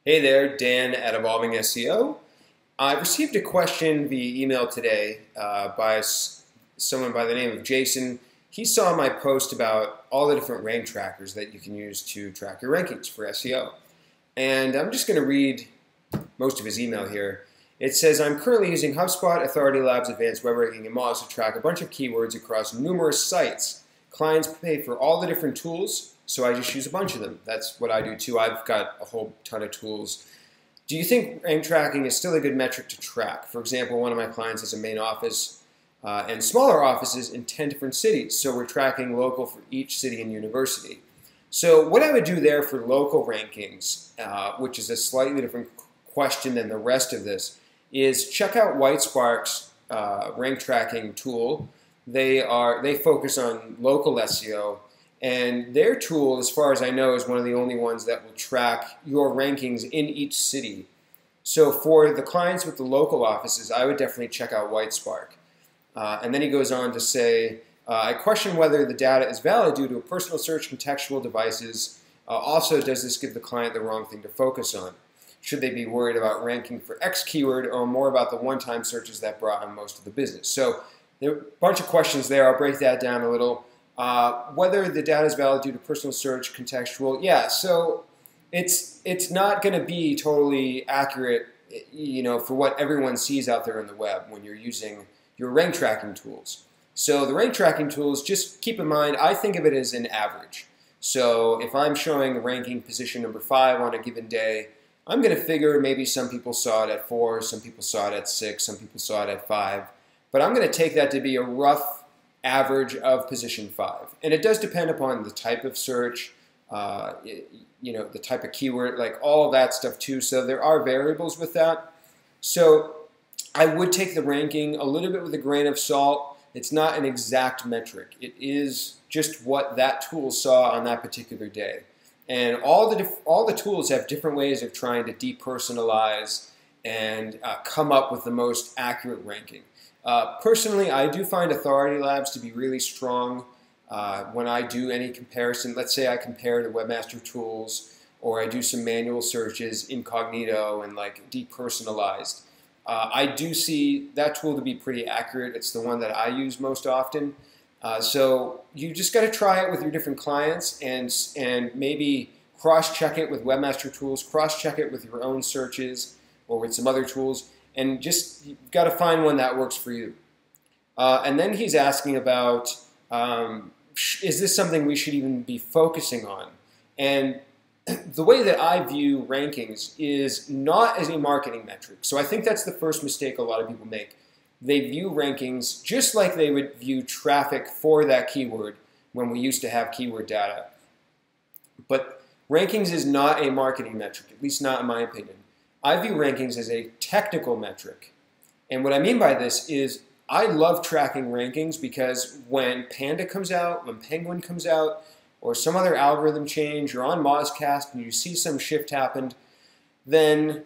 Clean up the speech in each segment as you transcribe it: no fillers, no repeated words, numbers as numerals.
Hey there, Dan at Evolving SEO. I received a question via email today by someone by the name of Jason. He saw my post about all the different rank trackers that you can use to track your rankings for SEO. And I'm just going to read most of his email here. It says, I'm currently using HubSpot, Authority Labs, Advanced Web Ranking, and Models to track a bunch of keywords across numerous sites. Clients pay for all the different tools, so I just use a bunch of them. That's what I do too. I've got a whole ton of tools. Do you think rank tracking is still a good metric to track? For example, one of my clients has a main office and smaller offices in 10 different cities, so we're tracking local for each city and university. So what I would do there for local rankings, which is a slightly different question than the rest of this, is check out Whitespark's rank tracking tool. They focus on local SEO, and their tool, as far as I know, is one of the only ones that will track your rankings in each city. So for the clients with the local offices, I would definitely check out Whitespark. And then he goes on to say, I question whether the data is valid due to a personal search, contextual devices. Also, does this give the client the wrong thing to focus on? Should they be worried about ranking for X keyword or more about the one-time searches that brought on most of the business? So there are a bunch of questions there. I'll break that down a little. Whether the data is valid due to personal search, contextual, yeah. So it's not going to be totally accurate, for what everyone sees out there on the web when you're using your rank tracking tools. So the rank tracking tools, just keep in mind, I think of it as an average. So if I'm showing ranking position number 5 on a given day, I'm going to figure maybe some people saw it at 4, some people saw it at 6, some people saw it at 5. But I'm going to take that to be a rough average of position 5. And it does depend upon the type of search, the type of keyword, like all of that stuff too. So there are variables with that. So I would take the ranking a little bit with a grain of salt. It's not an exact metric. It is just what that tool saw on that particular day. And all the tools have different ways of trying to depersonalize and come up with the most accurate ranking. Personally, I do find Authority Labs to be really strong when I do any comparison. Let's say I compare to Webmaster Tools, or I do some manual searches incognito and like depersonalized. I do see that tool to be pretty accurate. It's the one that I use most often. So you just got to try it with your different clients and maybe cross-check it with Webmaster Tools, cross-check it with your own searches or with some other tools, and just you've got to find one that works for you. And then he's asking about, is this something we should even be focusing on? And the way that I view rankings is not as a marketing metric. So I think that's the first mistake a lot of people make. They view rankings just like they would view traffic for that keyword when we used to have keyword data. But rankings is not a marketing metric, at least not in my opinion. I view rankings as a technical metric. And what I mean by this is I love tracking rankings because when Panda comes out, when Penguin comes out, or some other algorithm change, you're on Mozcast and you see some shift happened, then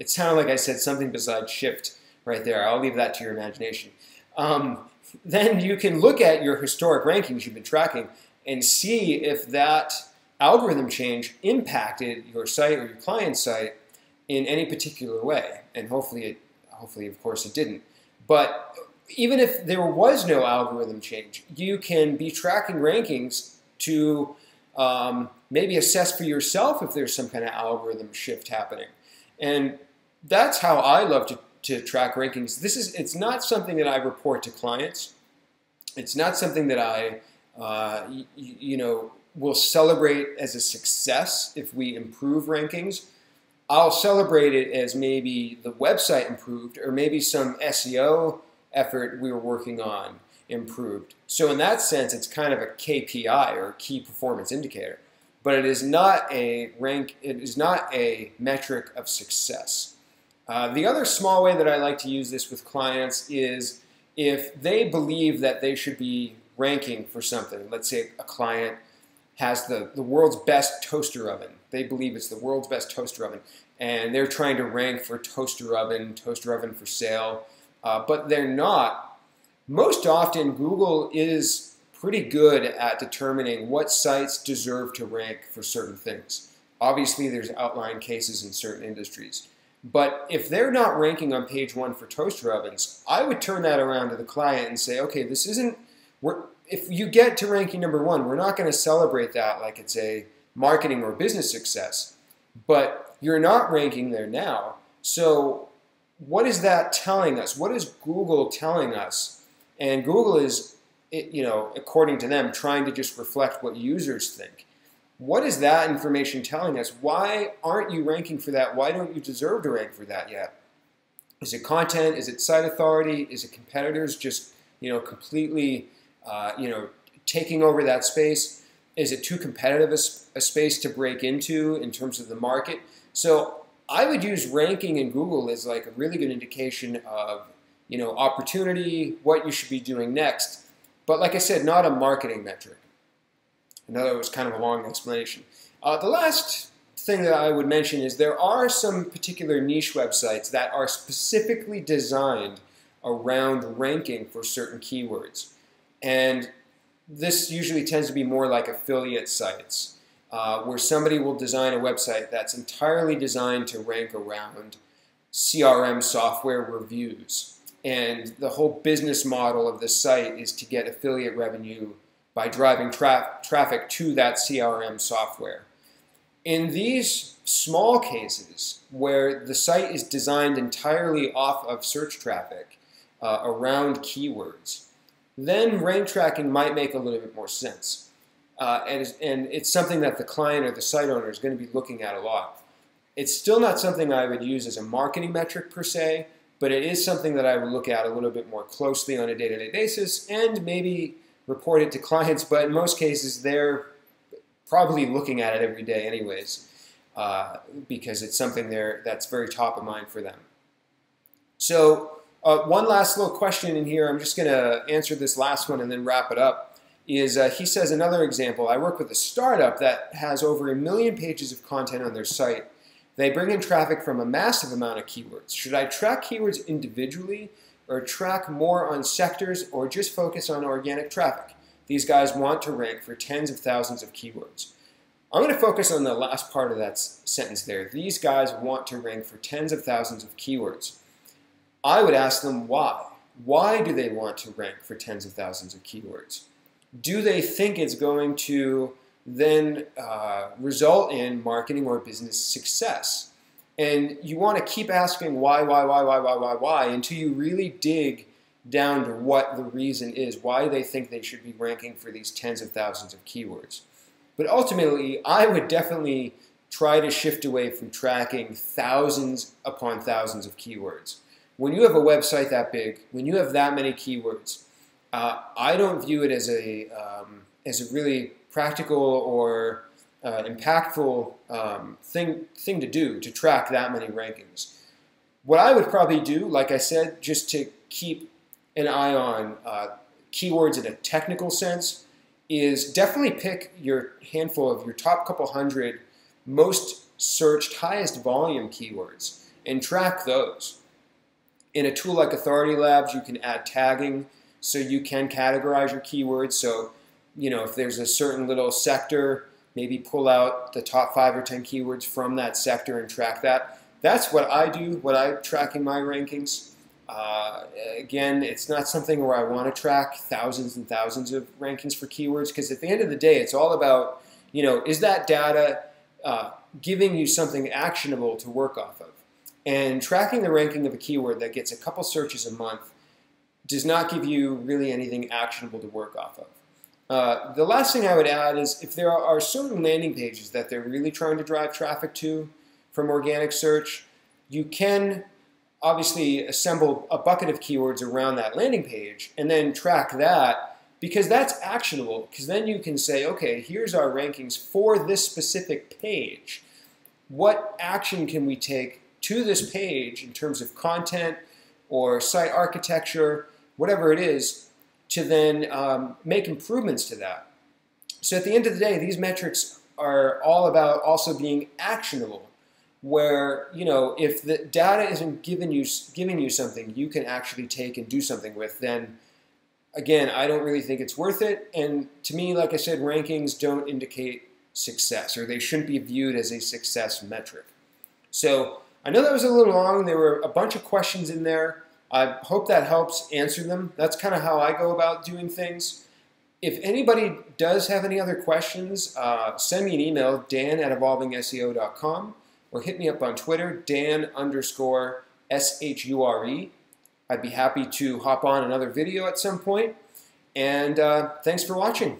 it sounded like I said something besides shift right there. I'll leave that to your imagination. Then you can look at your historic rankings you've been tracking and see if that algorithm change impacted your site or your client's site in any particular way. And hopefully, of course, it didn't. But even if there was no algorithm change, you can be tracking rankings to maybe assess for yourself if there's some kind of algorithm shift happening. And that's how I love to track rankings. It's not something that I report to clients. It's not something that I, will celebrate as a success if we improve rankings. I'll celebrate it as maybe the website improved or maybe some SEO effort we were working on improved. So in that sense, it's kind of a KPI or key performance indicator, but it is not a metric of success. The other small way that I like to use this with clients is if they believe that they should be ranking for something. Let's say a client has the world's best toaster oven. They believe it's the world's best toaster oven, and they're trying to rank for toaster oven for sale, but they're not. Most often, Google is pretty good at determining what sites deserve to rank for certain things. Obviously, there's outlying cases in certain industries. But if they're not ranking on page 1 for toaster ovens, I would turn that around to the client and say, okay, this isn't, if you get to ranking number 1, we're not going to celebrate that like it's a marketing or business success. But you're not ranking there now. So what is that telling us? What is Google telling us? And Google is, according to them, trying to just reflect what users think. What is that information telling us? Why aren't you ranking for that? Why don't you deserve to rank for that yet? Is it content? Is it site authority? Is it competitors just, completely, taking over that space? Is it too competitive a space to break into in terms of the market? So I would use ranking in Google as like a really good indication of, opportunity, what you should be doing next. But like I said, not a marketing metric. I know that was kind of a long explanation. The last thing that I would mention is there are some particular niche websites that are specifically designed around ranking for certain keywords. And this usually tends to be more like affiliate sites, where somebody will design a website that's entirely designed to rank around CRM software reviews. And the whole business model of the site is to get affiliate revenue by driving traffic to that CRM software. In these small cases where the site is designed entirely off of search traffic around keywords, then rank tracking might make a little bit more sense. And it's something that the client or the site owner is going to be looking at a lot. It's still not something I would use as a marketing metric per se, but it is something that I would look at a little bit more closely on a day-to-day basis and maybe report it to clients, but in most cases they're probably looking at it every day anyways, because it's something that's very top of mind for them. So one last little question in here, I'm just going to answer this last one and then wrap it up, is he says another example, I work with a startup that has over 1 million pages of content on their site. They bring in traffic from a massive amount of keywords. Should I track keywords individually or track more on sectors, or just focus on organic traffic? These guys want to rank for tens of thousands of keywords. I'm going to focus on the last part of that sentence there. These guys want to rank for tens of thousands of keywords. I would ask them why. Why do they want to rank for tens of thousands of keywords? Do they think it's going to then result in marketing or business success? And you want to keep asking why, until you really dig down to what the reason is, why they think they should be ranking for these tens of thousands of keywords. But ultimately, I would definitely try to shift away from tracking thousands upon thousands of keywords. When you have a website that big, when you have that many keywords, I don't view it as a really practical or impactful thing to do, to track that many rankings. What I would probably do, like I said, just to keep an eye on keywords in a technical sense, is definitely pick your handful of your top couple hundred most searched, highest volume keywords and track those. In a tool like Authority Labs, you can add tagging so you can categorize your keywords. So, if there's a certain little sector, maybe pull out the top 5 or 10 keywords from that sector and track that. That's what I do, what I'm tracking my rankings. Again, it's not something where I want to track thousands and thousands of rankings for keywords, because at the end of the day, it's all about, is that data giving you something actionable to work off of? And tracking the ranking of a keyword that gets a couple searches a month does not give you really anything actionable to work off of. The last thing I would add is if there are certain landing pages that they're really trying to drive traffic to from organic search, you can obviously assemble a bucket of keywords around that landing page and then track that, because that's actionable, because then you can say, okay, here's our rankings for this specific page. What action can we take to this page in terms of content or site architecture, whatever it is, to then make improvements to that. So at the end of the day, these metrics are all about also being actionable, where if the data isn't giving you something you can actually take and do something with, then again, I don't really think it's worth it. And to me, like I said, rankings don't indicate success, or they shouldn't be viewed as a success metric. So I know that was a little long. There were a bunch of questions in there. I hope that helps answer them. That's kind of how I go about doing things. If anybody does have any other questions, send me an email, dan@evolvingseo.com, or hit me up on Twitter, Dan_SHURE. I'd be happy to hop on another video at some point. And thanks for watching.